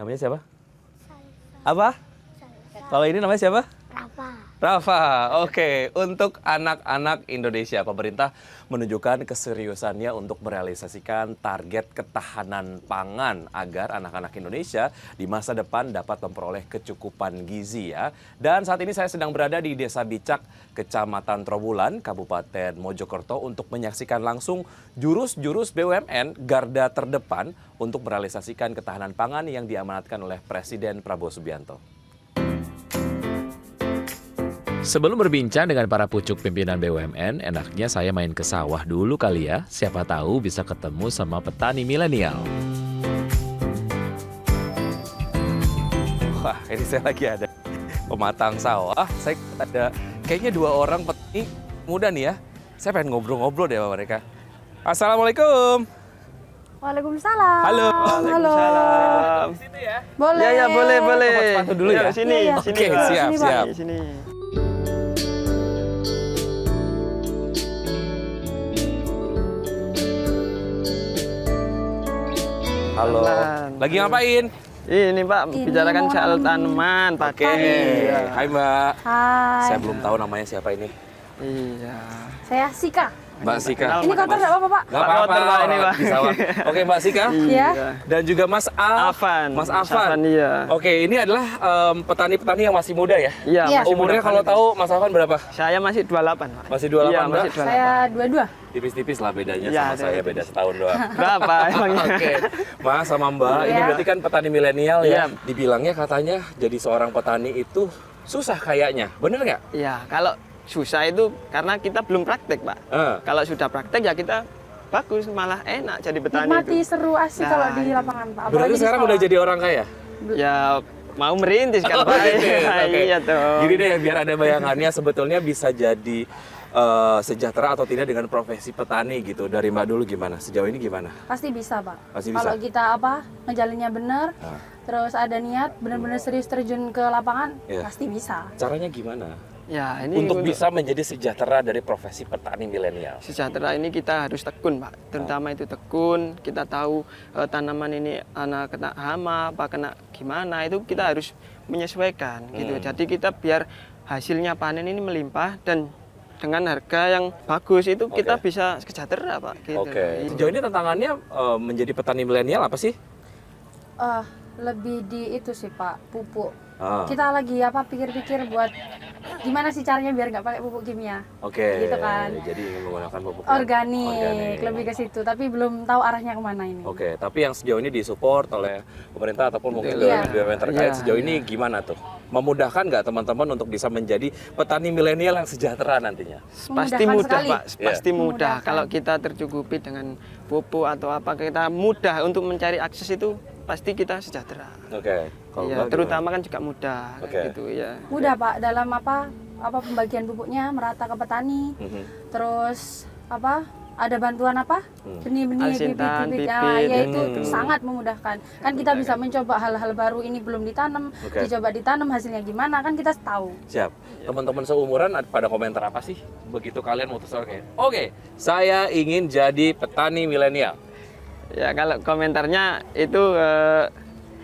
Namanya siapa? Salsa. Apa? Salsa. Kalau ini namanya siapa? Rafa. Rafa. Oke, untuk anak-anak Indonesia, pemerintah menunjukkan keseriusannya untuk merealisasikan target ketahanan pangan agar anak-anak Indonesia di masa depan dapat memperoleh kecukupan gizi ya. Dan saat ini saya sedang berada di Desa Bicak, Kecamatan Trowulan, Kabupaten Mojokerto untuk menyaksikan langsung jurus-jurus BUMN garda terdepan untuk merealisasikan ketahanan pangan yang diamanatkan oleh Presiden Prabowo Subianto. Sebelum berbincang dengan para pucuk pimpinan BUMN, enaknya saya main ke sawah dulu kali ya. Siapa tahu bisa ketemu sama petani milenial. Wah, ini saya lagi ada pematang sawah. Saya ada kayaknya 2 orang petani muda nih ya. Saya pengen ngobrol-ngobrol deh sama mereka. Assalamualaikum. Waalaikumsalam. Halo. Waalaikumsalam. Di situ ya. Boleh. Ya, boleh. Pakai sepatu dulu ya? Sini, Iya, iya. sini. Oke, Pak. siap, Sini, Pak. siap. Di sini. Halo. Pelan. Lagi ngapain? Ini Pak, Ini bicarakan mau soal nanam. tanaman, Pak. Oke. Hai Mbak. Hai. Saya belum tahu namanya siapa ini. Iya. Saya Sika. Mbak Sika. Kenal, Ini kotor nggak apa-apa, Pak? Nggak Pak apa-apa, Kotor, Pak, ini, orang Pak. di sawah. Oke, Mbak Sika. Iya. Dan juga Mas Afan. Mas Mas Afan. Afan, iya. Oke, ini adalah petani-petani yang masih muda ya? Iya, Iya. masih Umurnya muda kalau banget. tahu Mas Afan berapa? Saya masih 28, Pak. Masih 28, Iya, Mbak? masih 28. Saya dua-dua. Tipis-tipis lah bedanya Iya, sama saya, tipis. beda setahun doang. Berapa emangnya? Oke, Mas sama Mbak, ini Iya. berarti kan petani milenial ya? Iya. Dibilangnya katanya jadi seorang petani itu susah kayaknya, bener nggak? Iya, kalau susah itu karena kita belum praktek, Pak. Kalau sudah praktek ya kita bagus, malah enak jadi petani Nikmati itu. seru asik Nah, kalau di lapangan, Pak. Berarti Apalagi di sekarang sekolah. udah jadi orang kaya? Ya mau merintis kan, Pak. gitu. Oke. Iya dong. Gini deh, biar ada bayangannya sebetulnya bisa jadi sejahtera atau tidak dengan profesi petani gitu. Dari Mbak dulu gimana? Sejauh ini gimana? Pasti bisa, Pak. Pasti bisa? Kalau kita ngejalinnya bener, Nah. terus ada niat, bener-bener serius terjun ke lapangan, Iya. pasti bisa. Caranya gimana? Ya, ini Untuk bisa menjadi sejahtera dari profesi petani milenial. sejahtera ini kita harus tekun, Pak. Terutama itu tekun. Kita tahu tanaman ini kena hama, apa kena gimana, itu kita harus menyesuaikan gitu. Jadi kita biar hasilnya panen ini melimpah dan dengan harga yang bagus itu kita Oke. bisa sejahtera, Pak. Gitu. Oke. Sejauh ini tantangannya menjadi petani milenial apa sih? Lebih di itu sih, Pak, pupuk. Ah. Kita lagi pikir-pikir buat gimana sih caranya biar nggak pakai pupuk kimia. Oke. Gitu kan. Jadi menggunakan pupuk yang Organik, lebih ke situ. Tapi belum tahu arahnya kemana ini. Oke, tapi yang sejauh ini disupport oleh pemerintah ataupun mungkin Iya. BUMN terkait Iya, sejauh ini gimana tuh? Memudahkan nggak teman-teman untuk bisa menjadi petani milenial yang sejahtera nantinya? Pasti Memudahkan mudah, sekali. Pak. Pasti mudah. Memudahkan. Kalau kita tercukupi dengan pupuk atau apa, kita mudah untuk mencari akses itu, pasti kita sejahtera. Oke. Kalau Iya, Mbak terutama kan juga mudah Oke. gitu ya. Mudah, Pak, dalam pembagian pupuknya merata ke petani. gimana? Mhm. Terus ada bantuan benih-benih, Alsintan, bibit-bibit. bibit. Ya itu sangat memudahkan. Kan kita bisa mencoba hal-hal baru, ini belum ditanam, Oke. dicoba ditanam hasilnya gimana, kan kita tahu. Siap. Teman-teman seumuran pada komentar apa sih? Begitu kalian mutus oke, saya ingin jadi petani milenial. Ya kalau komentarnya itu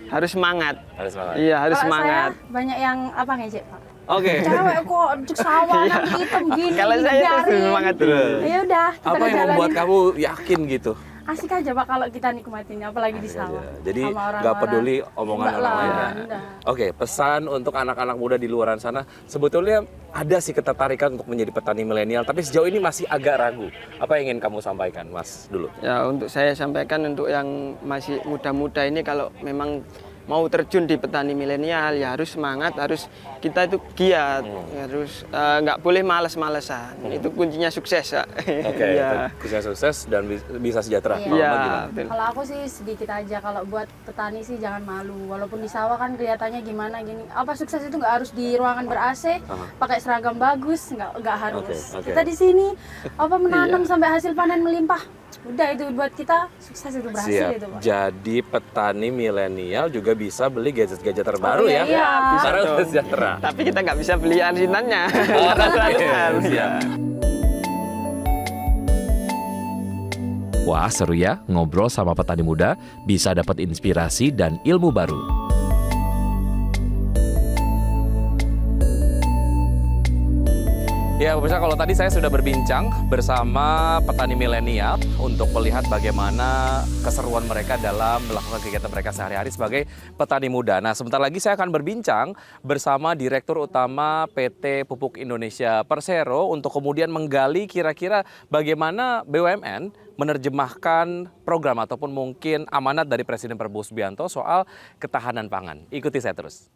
harus semangat. Harus semangat. Iya, harus Kalau semangat. saya banyak yang ngecek, Pak. Oke. Cewek kok cek sawah nanti hitam gini. Kalau saya itu biarin. semangat Terus. Ya udah, kita Apa yang jalanin. membuat kamu yakin gitu? Asik aja, Pak, kalau kita nikmatin, apalagi di Asik sawah. aja. Jadi Sama nggak orang-orang. peduli omongan Enggak orang lah, lain ya. enggak. Oke, pesan untuk anak-anak muda di luar sana, sebetulnya ada sih ketertarikan untuk menjadi petani milenial, tapi sejauh ini masih agak ragu. Apa yang ingin kamu sampaikan, Mas, dulu? Ya untuk saya sampaikan untuk yang masih muda-muda ini kalau memang mau terjun di petani milenial ya harus semangat, harus kita itu giat, harus nggak boleh males-malesan. Itu kuncinya sukses ya. Oke, Iya. bisa sukses dan bisa sejahtera. Iya. Kalau Iya, Mbak gimana? betul. Kalau aku sih sedikit aja, kalau buat petani sih jangan malu. Walaupun di sawah kan kelihatannya gimana gini. Sukses itu nggak harus di ruangan ber-AC, pakai seragam bagus, nggak harus. Oke. Kita di sini menanam Iya. sampai hasil panen melimpah. Udah itu buat kita sukses, itu berhasil Siap. itu, Pak. Jadi petani milenial juga bisa beli gadget-gadget terbaru iya, ya. iya. Karena Bisa udah dong. sejahtera. Tapi kita nggak bisa beli arsinannya. Oke, siap. Wah, seru ya, ngobrol sama petani muda, bisa dapat inspirasi dan ilmu baru. Ya, pemirsa, kalau tadi saya sudah berbincang bersama petani milenial untuk melihat bagaimana keseruan mereka dalam melakukan kegiatan mereka sehari-hari sebagai petani muda. Nah, sebentar lagi saya akan berbincang bersama Direktur Utama PT Pupuk Indonesia Persero untuk kemudian menggali kira-kira bagaimana BUMN menerjemahkan program ataupun mungkin amanat dari Presiden Prabowo Subianto soal ketahanan pangan. Ikuti saya terus.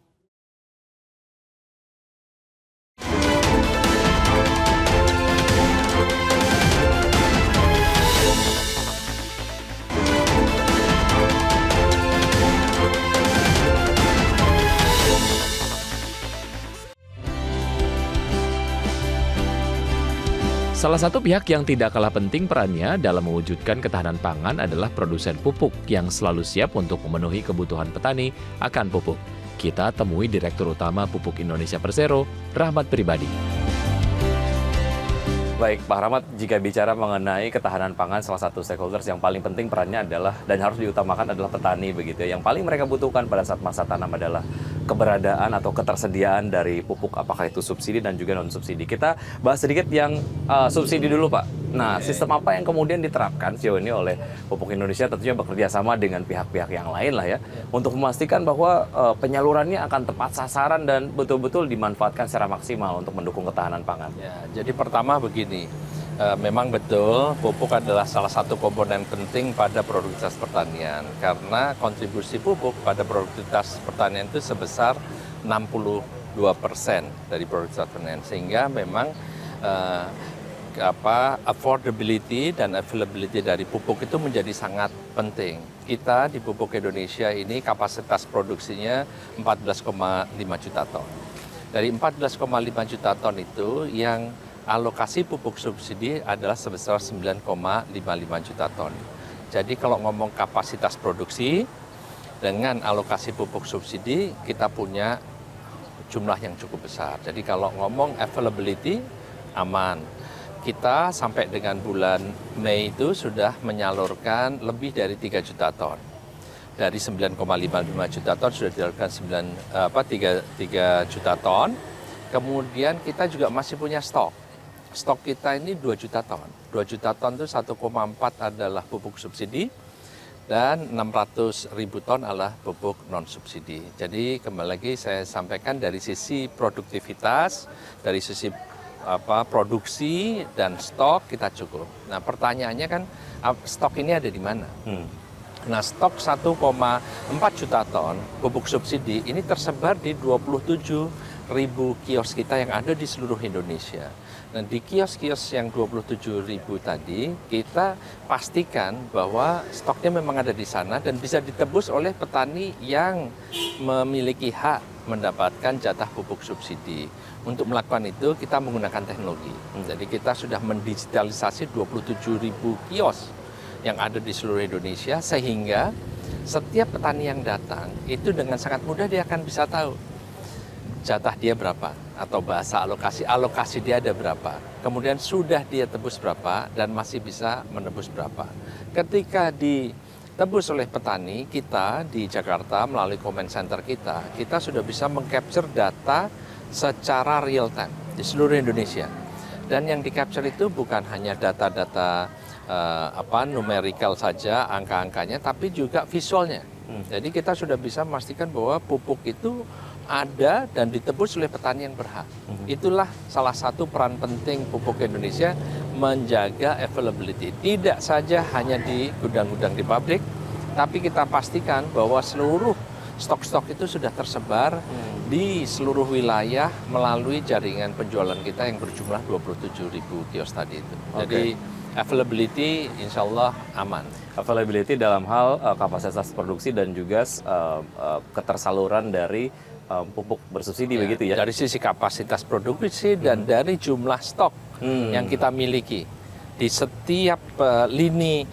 Salah satu pihak yang tidak kalah penting perannya dalam mewujudkan ketahanan pangan adalah produsen pupuk yang selalu siap untuk memenuhi kebutuhan petani akan pupuk. Kita temui Direktur Utama Pupuk Indonesia Persero, Rahmat Pribadi. Baik, Pak Rahmat, jika bicara mengenai ketahanan pangan, salah satu stakeholders yang paling penting perannya adalah dan harus diutamakan adalah petani begitu ya. Yang paling mereka butuhkan pada saat masa tanam adalah keberadaan atau ketersediaan dari pupuk, apakah itu subsidi dan juga non subsidi. Kita bahas sedikit yang subsidi dulu, Pak. Nah, sistem apa yang kemudian diterapkan sejauh ini oleh Pupuk Indonesia, tentunya bekerja sama dengan pihak-pihak yang lain lah ya, untuk memastikan bahwa penyalurannya akan tepat sasaran dan betul-betul dimanfaatkan secara maksimal untuk mendukung ketahanan pangan. Ya, jadi pertama begini, memang betul pupuk adalah salah satu komponen penting pada produktivitas pertanian karena kontribusi pupuk pada produktivitas pertanian itu sebesar 62% dari produktivitas pertanian, sehingga memang affordability dan availability dari pupuk itu menjadi sangat penting. Kita di Pupuk Indonesia ini kapasitas produksinya 14,5 juta ton. Dari 14,5 juta ton itu yang alokasi pupuk subsidi adalah sebesar 9,55 juta ton. Jadi kalau ngomong kapasitas produksi dengan alokasi pupuk subsidi kita punya jumlah yang cukup besar. Jadi kalau ngomong availability aman. Kita sampai dengan bulan Mei itu sudah menyalurkan lebih dari 3 juta ton. Dari 9,55 juta ton sudah dilakukan 3 juta ton. Kemudian kita juga masih punya stok. Stok kita ini 2 juta ton. 2 juta ton itu 1,4 adalah pupuk subsidi dan 600 ribu ton adalah pupuk non subsidi. Jadi kembali lagi saya sampaikan dari sisi produktivitas, dari sisi produksi dan stok kita cukup. Nah, pertanyaannya kan stok ini ada di mana? Nah, stok 1,4 juta ton pupuk subsidi ini tersebar di 27 ribu kios kita yang ada di seluruh Indonesia. Nah, di kios-kios yang 27 ribu tadi, kita pastikan bahwa stoknya memang ada di sana dan bisa ditebus oleh petani yang memiliki hak mendapatkan jatah pupuk subsidi. Untuk melakukan itu, kita menggunakan teknologi. Jadi kita sudah mendigitalisasi 27 ribu kios yang ada di seluruh Indonesia, sehingga setiap petani yang datang, itu dengan sangat mudah dia akan bisa tahu jatah dia berapa, atau bahasa alokasi dia ada berapa. Kemudian sudah dia tebus berapa, dan masih bisa menebus berapa. Ketika ditebus oleh petani, kita di Jakarta melalui comment center kita sudah bisa mengcapture data secara real time di seluruh Indonesia. Dan yang di-capture itu bukan hanya data-data numerical saja, angka-angkanya, tapi juga visualnya. Jadi kita sudah bisa memastikan bahwa pupuk itu ada dan ditebus oleh petani yang berhak. Itulah salah satu peran penting Pupuk Indonesia menjaga availability. Tidak saja hanya di gudang-gudang di pabrik, tapi kita pastikan bahwa seluruh stok-stok itu sudah tersebar di seluruh wilayah melalui jaringan penjualan kita yang berjumlah 27 ribu kios tadi itu. Jadi availability insya Allah aman. Availability dalam hal kapasitas produksi dan juga ketersaluran dari pupuk bersubsidi begitu ya? Dari sisi kapasitas produksi dan dari jumlah stok yang kita miliki. Di setiap lini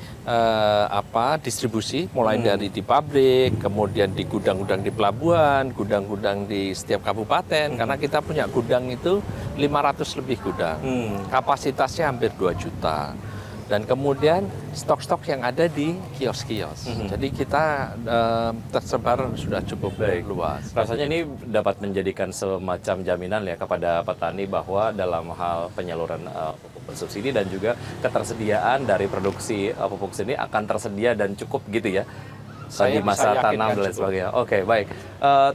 distribusi, mulai dari di pabrik, kemudian di gudang-gudang di pelabuhan, gudang-gudang di setiap kabupaten, karena kita punya gudang itu 500 lebih gudang. Kapasitasnya hampir 2 juta. dan kemudian stok-stok yang ada di kios-kios. Jadi kita tersebar sudah cukup luas. Rasanya ini dapat menjadikan semacam jaminan ya kepada petani bahwa dalam hal penyaluran pupuk subsidi dan juga ketersediaan dari produksi pupuk sini akan tersedia dan cukup gitu ya Saya di masa bisa tanam yakinkan dan lain cukup. sebagainya. Oke, baik.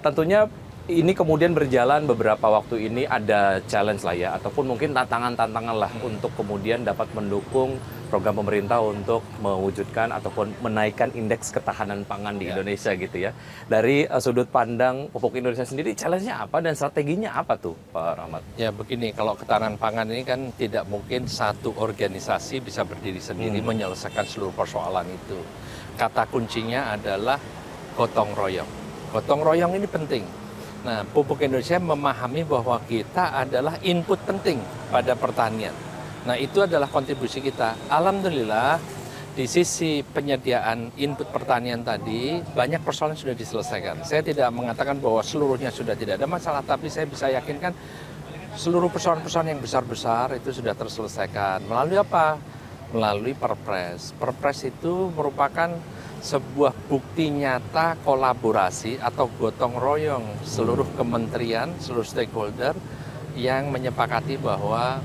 Tentunya ini kemudian berjalan beberapa waktu ini ada challenge lah ya, ataupun mungkin tantangan-tantangan lah untuk kemudian dapat mendukung program pemerintah untuk mewujudkan ataupun menaikkan indeks ketahanan pangan di Indonesia gitu ya. Dari sudut pandang pupuk Indonesia sendiri, challenge-nya apa dan strateginya apa tuh Pak Rahmat? Ya begini, kalau ketahanan pangan ini kan tidak mungkin satu organisasi bisa berdiri sendiri menyelesaikan seluruh persoalan itu. Kata kuncinya adalah gotong royong. Gotong royong ini penting. Nah, pupuk Indonesia memahami bahwa kita adalah input penting pada pertanian. Nah, itu adalah kontribusi kita. Alhamdulillah, di sisi penyediaan input pertanian tadi, banyak persoalan sudah diselesaikan. Saya tidak mengatakan bahwa seluruhnya sudah tidak ada masalah, tapi saya bisa yakinkan seluruh persoalan-persoalan yang besar-besar itu sudah terselesaikan. Melalui apa? Melalui Perpres. Perpres itu merupakan sebuah bukti nyata kolaborasi atau gotong royong seluruh kementerian, seluruh stakeholder yang menyepakati bahwa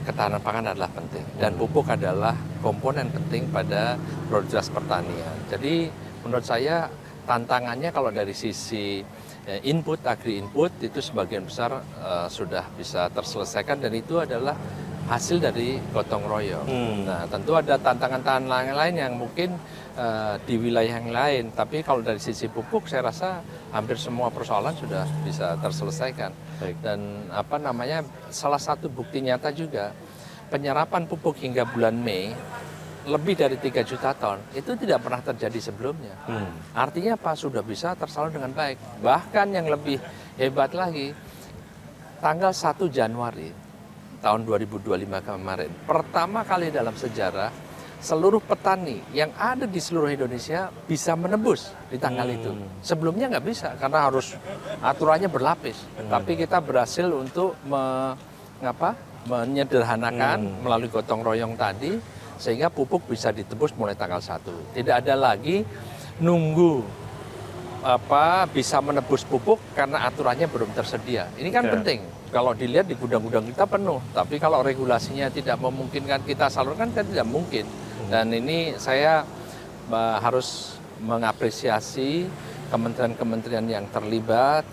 ketahanan pangan adalah penting dan pupuk adalah komponen penting pada produktivitas pertanian. Jadi menurut saya tantangannya kalau dari sisi input, agri input itu sebagian besar sudah bisa terselesaikan dan itu adalah hasil dari gotong royong. Nah, tentu ada tantangan-tantangan lain yang mungkin di wilayah yang lain, tapi kalau dari sisi pupuk saya rasa hampir semua persoalan sudah bisa terselesaikan. Baik. Dan apa namanya, salah satu bukti nyata juga penyerapan pupuk hingga bulan Mei lebih dari 3 juta ton itu tidak pernah terjadi sebelumnya. Artinya apa? Sudah bisa tersalur dengan baik. Bahkan yang lebih hebat lagi, tanggal 1 Januari tahun 2025 kemarin, pertama kali dalam sejarah seluruh petani yang ada di seluruh Indonesia bisa menebus di tanggal itu. Sebelumnya nggak bisa karena harus aturannya berlapis. Tapi kita berhasil untuk menyederhanakan melalui gotong royong tadi sehingga pupuk bisa ditebus mulai tanggal 1. Tidak ada lagi nunggu bisa menebus pupuk karena aturannya belum tersedia. Ini kan penting. Kalau dilihat di gudang-gudang kita penuh, tapi kalau regulasinya tidak memungkinkan kita salurkan kan tidak mungkin. Dan ini saya harus mengapresiasi kementerian-kementerian yang terlibat,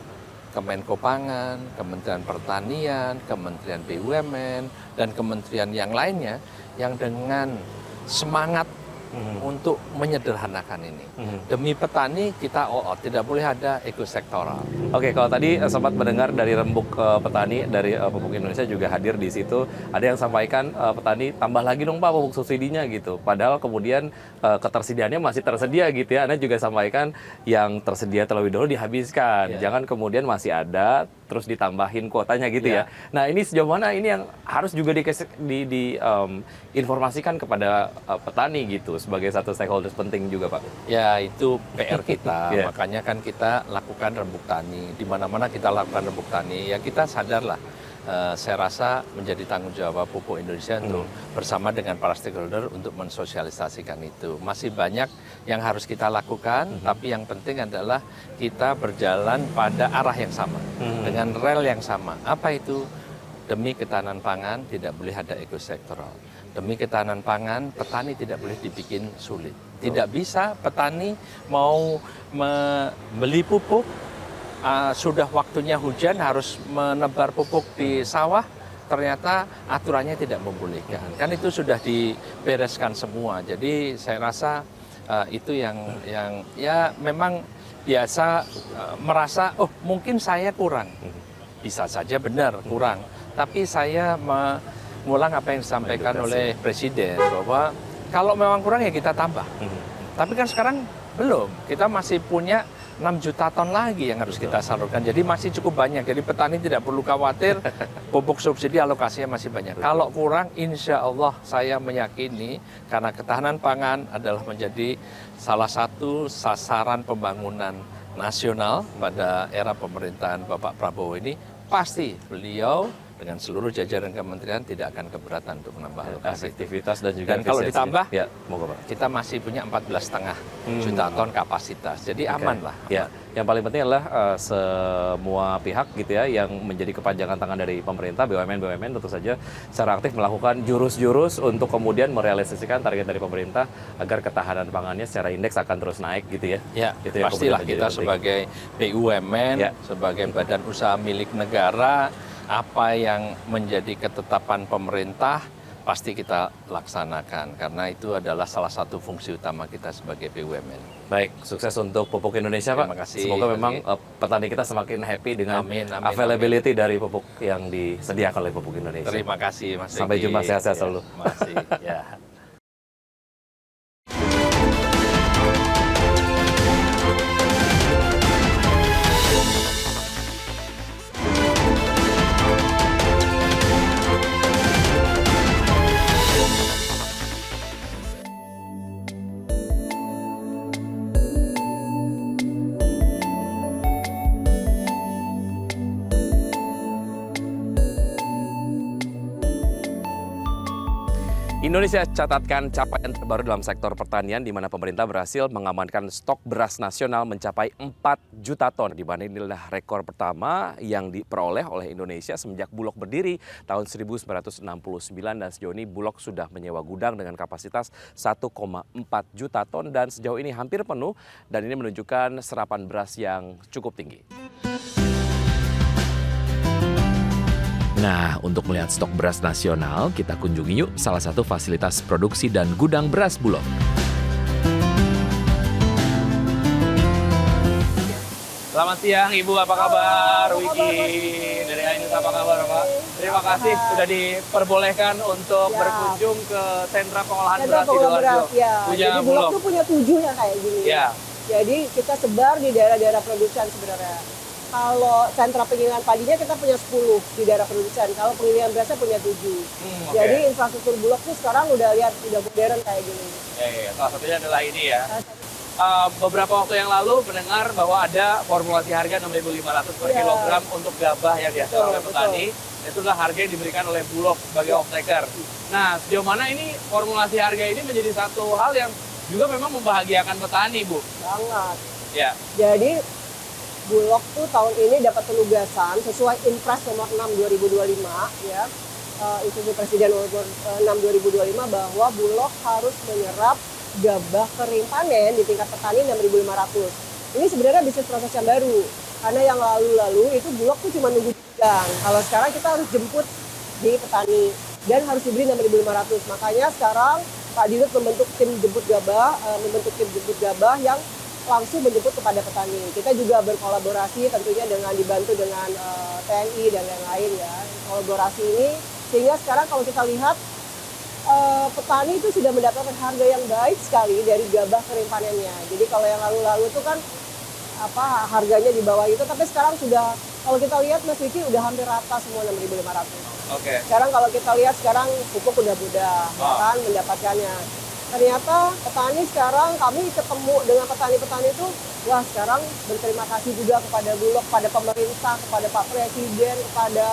Kemenko Pangan, Kementerian Pertanian, Kementerian BUMN, dan kementerian yang lainnya yang dengan semangat untuk menyederhanakan ini. Demi petani kita tidak boleh ada ekosektoral. Oke, kalau tadi sempat mendengar dari rembuk petani dari Pupuk Indonesia juga hadir di situ. Ada yang sampaikan petani tambah lagi dong Pak pupuk subsidinya gitu. Padahal kemudian ketersediaannya masih tersedia gitu ya. Anda juga sampaikan yang tersedia terlebih dahulu dihabiskan. Jangan kemudian masih ada terus ditambahin kuotanya gitu ya. Nah, ini sejauh mana ini yang harus juga diinformasikan kepada petani gitu sebagai satu stakeholder penting juga Pak. Ya, itu PR kita. Makanya kan kita lakukan rembuk tani. Di mana-mana kita lakukan rembuk tani, ya kita sadarlah. Saya rasa menjadi tanggung jawab Pupuk Indonesia untuk bersama dengan para stakeholder untuk mensosialisasikan itu. Masih banyak yang harus kita lakukan, tapi yang penting adalah kita berjalan pada arah yang sama, dengan rel yang sama. Apa itu? Demi ketahanan pangan tidak boleh ada ekosektoral. Demi ketahanan pangan, petani tidak boleh dibikin sulit. Tidak bisa petani mau membeli pupuk, sudah waktunya hujan harus menebar pupuk di sawah, ternyata aturannya tidak membolehkan. Kan itu sudah dibereskan semua. Jadi saya rasa itu yang ya memang biasa merasa mungkin saya kurang. Bisa saja benar kurang. Tapi saya mengulang apa yang disampaikan oleh Presiden bahwa kalau memang kurang ya kita tambah. Tapi kan sekarang belum. Kita masih punya 6 juta ton lagi yang harus kita salurkan. Jadi masih cukup banyak. Jadi petani tidak perlu khawatir pupuk subsidi alokasinya masih banyak. Kalau kurang, insya Allah saya meyakini karena ketahanan pangan adalah menjadi salah satu sasaran pembangunan nasional pada era pemerintahan Bapak Prabowo ini, pasti beliau dengan seluruh jajaran kementerian tidak akan keberatan untuk menambah alokasi. Efektivitas dan juga Dan kalau efisiensi. ditambah, ya, moga Pak. kita masih punya 14,5 juta ton kapasitas. Jadi aman lah. Ya, yang paling penting adalah semua pihak gitu ya yang menjadi kepanjangan tangan dari pemerintah, BUMN tentu saja secara aktif melakukan jurus-jurus untuk kemudian merealisasikan target dari pemerintah agar ketahanan pangannya secara indeks akan terus naik gitu ya. Ya, Itu yang pastilah kemudian kita menjadi sebagai BUMN, Ya. sebagai badan usaha milik negara, apa yang menjadi ketetapan pemerintah pasti kita laksanakan karena itu adalah salah satu fungsi utama kita sebagai BUMN. Baik, sukses untuk pupuk Indonesia Pak. Terima kasih. Semoga memang petani kita semakin happy dengan Amin, amin, availability dari pupuk yang disediakan oleh Pupuk Indonesia. Terima kasih Mas Sampai Riki. jumpa, sehat-sehat Ya, selalu. Terima kasih. Ya. Indonesia catatkan capaian terbaru dalam sektor pertanian di mana pemerintah berhasil mengamankan stok beras nasional mencapai 4 juta ton. Di mana inilah rekor pertama yang diperoleh oleh Indonesia semenjak Bulog berdiri tahun 1969 dan sejauh ini Bulog sudah menyewa gudang dengan kapasitas 1,4 juta ton dan sejauh ini hampir penuh dan ini menunjukkan serapan beras yang cukup tinggi. Nah, untuk melihat stok beras nasional, kita kunjungi yuk salah satu fasilitas produksi dan gudang beras Bulog. Selamat siang Ibu, apa kabar? Wiki dari Ainus, apa kabar Pak? Terima kasih sudah diperbolehkan untuk berkunjung ke sentra pengolahan beras Sidoarjo. Ya. Punya Jadi Bulog Bulog. tuh punya 7 yang kayak gini. Ya. Jadi kita sebar di daerah-daerah produsen sebenarnya. Kalau sentra penggilingan padinya kita punya 10 di daerah produsen. Kalau penggilingan berasnya punya 7. Oke. Jadi infrastruktur Bulog tuh sekarang udah lihat udah modern kayak gini. Salah satunya adalah ini ya. Beberapa waktu yang lalu mendengar bahwa ada formulasi harga 6.500 per Iya. kilogram untuk gabah yang dihasilkan Betul, oleh petani. Itulah harga yang diberikan oleh Bulog sebagai off-taker. Nah, sejauh mana ini formulasi harga ini menjadi satu hal yang juga memang membahagiakan petani, Bu? Banget. Ya. Jadi Bulog tuh tahun ini dapat penugasan sesuai Impres nomor 6 2025 ya. Instruksi Presiden nomor 6 2025 bahwa Bulog harus menyerap gabah kering panen di tingkat petani 6.500. Ini sebenarnya bisnis proses yang baru. Karena yang lalu-lalu itu Bulog tuh cuma nunggu di gudang. Kalau sekarang kita harus jemput di petani dan harus dibeli 6.500. Makanya sekarang Pak Dirut membentuk tim jemput gabah yang langsung menjemput kepada petani. Kita juga berkolaborasi tentunya dengan dibantu dengan TNI dan lain-lain ya. Kolaborasi ini sehingga sekarang kalau kita lihat petani itu sudah mendapatkan harga yang baik sekali dari gabah kering panennya. Jadi kalau yang lalu-lalu itu kan harganya di bawah itu, tapi sekarang sudah kalau kita lihat Mas Wiki udah hampir rata semua 6.500. Oke. Sekarang kalau kita lihat sekarang pupuk udah mudah ya kan mendapatkannya. Ternyata petani sekarang kami ketemu dengan petani-petani itu, wah sekarang berterima kasih juga kepada Bulog, kepada pemerintah, kepada Pak Presiden, kepada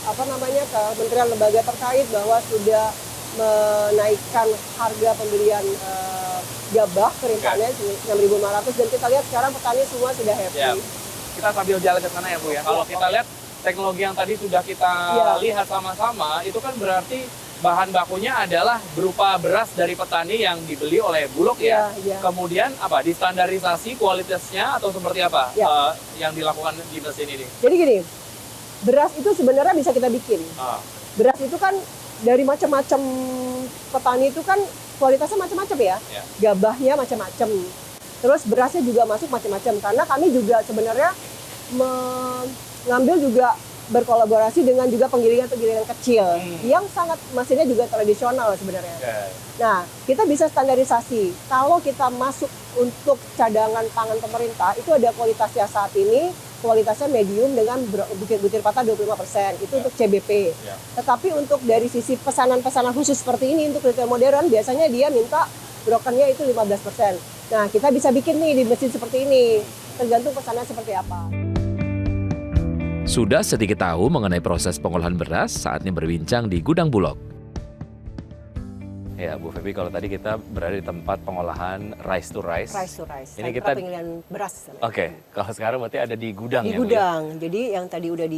kementerian lembaga terkait bahwa sudah menaikkan harga pembelian gabah kering panen 6.500 dan kita lihat sekarang petani semua sudah happy. Ya. Kita sambil jalan ke sana ya Bu ya. Kalau kita lihat teknologi yang tadi sudah kita lihat sama-sama, itu kan berarti bahan bakunya adalah berupa beras dari petani yang dibeli oleh Bulog ya. Iya. Kemudian distandarisasi kualitasnya atau seperti apa yang dilakukan di mesin ini? Jadi gini, beras itu sebenarnya bisa kita bikin. Beras itu kan dari macam-macam petani itu kan kualitasnya macam-macam ya. Gabahnya macam-macam. Terus berasnya juga masuk macam-macam karena kami juga sebenarnya mengambil juga berkolaborasi dengan juga penggilingan-penggilingan kecil yang sangat mesinnya juga tradisional sebenarnya. Nah, kita bisa standarisasi. Kalau kita masuk untuk cadangan pangan pemerintah, itu ada kualitasnya saat ini, kualitasnya medium dengan butir patah 25%. Itu untuk CBP. Tetapi untuk dari sisi pesanan-pesanan khusus seperti ini, untuk retail modern, biasanya dia minta brokernya itu 15%. Nah, kita bisa bikin nih di mesin seperti ini. Tergantung pesanan seperti apa. Sudah sedikit tahu mengenai proses pengolahan beras, saatnya berbincang di Gudang Bulog. Ya, Bu Febi, kalau tadi kita berada di tempat pengolahan rice to rice. Rice to rice. Ini Sentra kita penggilingan beras. Oke, kalau sekarang berarti ada di gudang Di ya, Bu, ya? gudang. Jadi yang tadi udah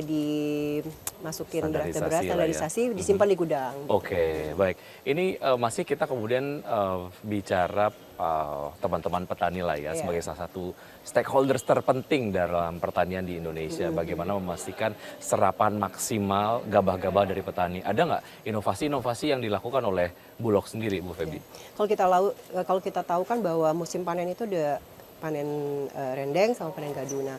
dimasukin beras, Standarisasi lah ya. standarisasi, disimpan di gudang. Oke, baik. Ini masih kita kemudian bicara teman-teman petani lah ya, Iya. sebagai salah satu stakeholders terpenting dalam pertanian di Indonesia. Bagaimana memastikan serapan maksimal gabah-gabah dari petani. Ada nggak inovasi-inovasi yang dilakukan oleh Bulog sendiri, Bu Febi? Kalau kita tahu kan bahwa musim panen itu ada panen rendeng sama panen gadu. Nah,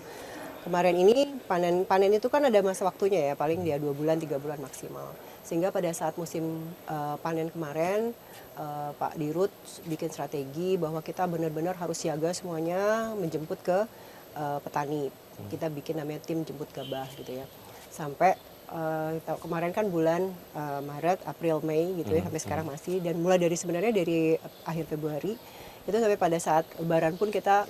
kemarin ini panen itu kan ada masa waktunya ya, paling dia 2 bulan 3 bulan maksimal. Sehingga pada saat musim panen kemarin Pak Dirut bikin strategi bahwa kita benar-benar harus siaga semuanya menjemput ke petani. Kita bikin namanya tim jemput gabah gitu ya. Sampai kemarin kan bulan Maret, April, Mei gitu ya, sampai sekarang masih. Dan mulai sebenarnya dari akhir Februari itu sampai pada saat Lebaran pun kita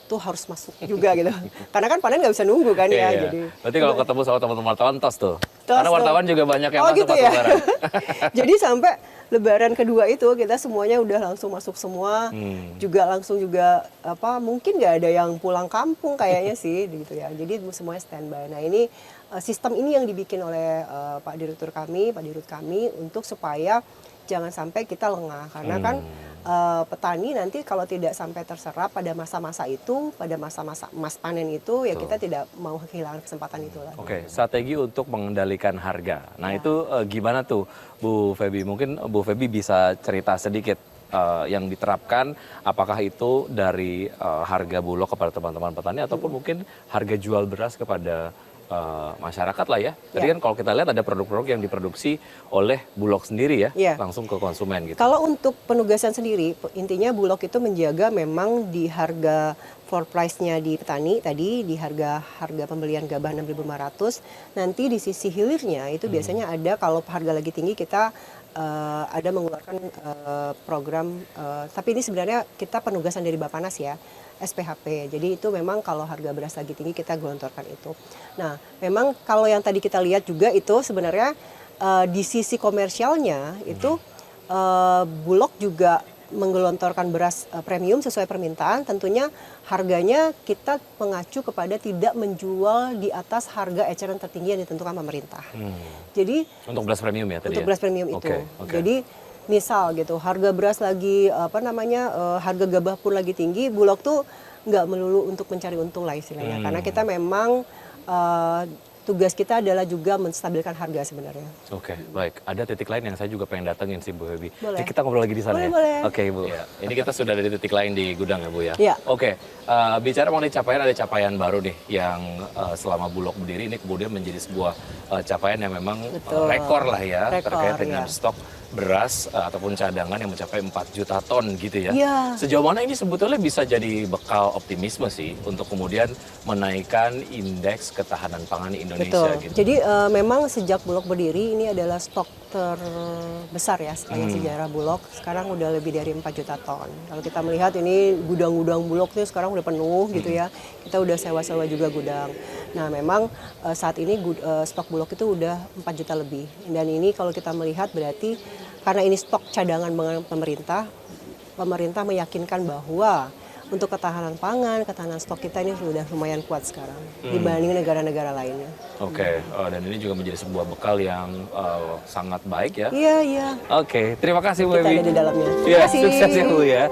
tuh harus masuk juga gitu. Karena kan panen nggak bisa nunggu kan ya. Iya. Jadi Berarti kalau ketemu sama teman-teman wartawan tos tuh. Tos Karena tuh. wartawan juga banyak yang Oh, masuk gitu pas ya? Lebaran. Jadi sampai Lebaran kedua itu kita semuanya udah langsung masuk semua, juga langsung mungkin nggak ada yang pulang kampung kayaknya sih gitu ya. Jadi semuanya standby. Nah ini sistem ini yang dibikin oleh Pak Direktur kami, Pak Dirut kami untuk supaya jangan sampai kita lengah karena kan petani nanti kalau tidak sampai terserap pada masa-masa itu, pada masa-masa emas panen itu ya kita tidak mau kehilangan kesempatan itu lagi. Oke, strategi untuk mengendalikan harga. Nah itu gimana tuh Bu Febi? Mungkin Bu Febi bisa cerita sedikit yang diterapkan, apakah itu dari harga Bulog kepada teman-teman petani ataupun mungkin harga jual beras kepada masyarakat lah ya. Tadi kan kalau kita lihat ada produk-produk yang diproduksi oleh Bulog sendiri ya, langsung ke konsumen gitu. Kalau untuk penugasan sendiri, intinya Bulog itu menjaga memang di harga floor price-nya di petani tadi, di harga pembelian gabah 6.500, nanti di sisi hilirnya itu biasanya ada kalau harga lagi tinggi kita ada mengeluarkan program, tapi ini sebenarnya kita penugasan dari Bappenas ya, SPHP. Jadi itu memang kalau harga beras lagi tinggi kita gelontorkan itu. Nah, memang kalau yang tadi kita lihat juga itu sebenarnya di sisi komersialnya itu Bulog juga menggelontorkan beras premium sesuai permintaan. Tentunya harganya kita mengacu kepada tidak menjual di atas harga eceran tertinggi yang ditentukan pemerintah. Jadi untuk beras premium ya tadi. untuk beras premium itu. Oke. Jadi misal gitu, harga beras lagi harga gabah pun lagi tinggi, Bulog tuh nggak melulu untuk mencari untung lah istilahnya. Karena kita memang tugas kita adalah juga menstabilkan harga sebenarnya. Oke, baik. Ada titik lain yang saya juga pengen datengin sih Bu Febi. Boleh. Kita ngobrol lagi di sana ya? Boleh. Oke Bu. Ya. Ini kita sudah ada di titik lain di gudang ya Bu ya? Iya. Oke, bicara mengenai capaian, ada capaian baru nih yang selama Bulog berdiri ini kemudian menjadi sebuah capaian yang memang rekor lah ya, Rekor, terkait dengan ya. stok beras ataupun cadangan yang mencapai 4 juta ton gitu ya. Iya. Sejauh mana ini sebetulnya bisa jadi bekal optimisme sih untuk kemudian menaikkan indeks ketahanan pangan Indonesia Betul. gitu. Jadi memang sejak Bulog berdiri ini adalah stok terbesar ya sepanjang sejarah Bulog. Sekarang udah lebih dari 4 juta ton. Kalau kita melihat ini gudang-gudang Bulog tuh sekarang udah penuh gitu ya. Kita udah sewa-sewa juga gudang. Nah memang saat ini stok Bulog itu udah 4 juta lebih. Dan ini kalau kita melihat berarti karena ini stok cadangan pemerintah meyakinkan bahwa untuk ketahanan pangan, ketahanan stok kita ini sudah lumayan kuat sekarang dibanding negara-negara lainnya. Oke, dan ini juga menjadi sebuah bekal yang sangat baik ya. Iya, iya. Oke, terima kasih Bu Kita Evi. ada di dalamnya. Terima Ya, kasih. sukses ya Bu ya.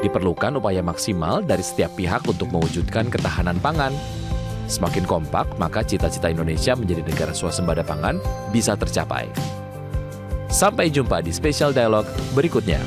Diperlukan upaya maksimal dari setiap pihak untuk mewujudkan ketahanan pangan. Semakin kompak, maka cita-cita Indonesia menjadi negara swasembada pangan bisa tercapai. Sampai jumpa di Special Dialog berikutnya.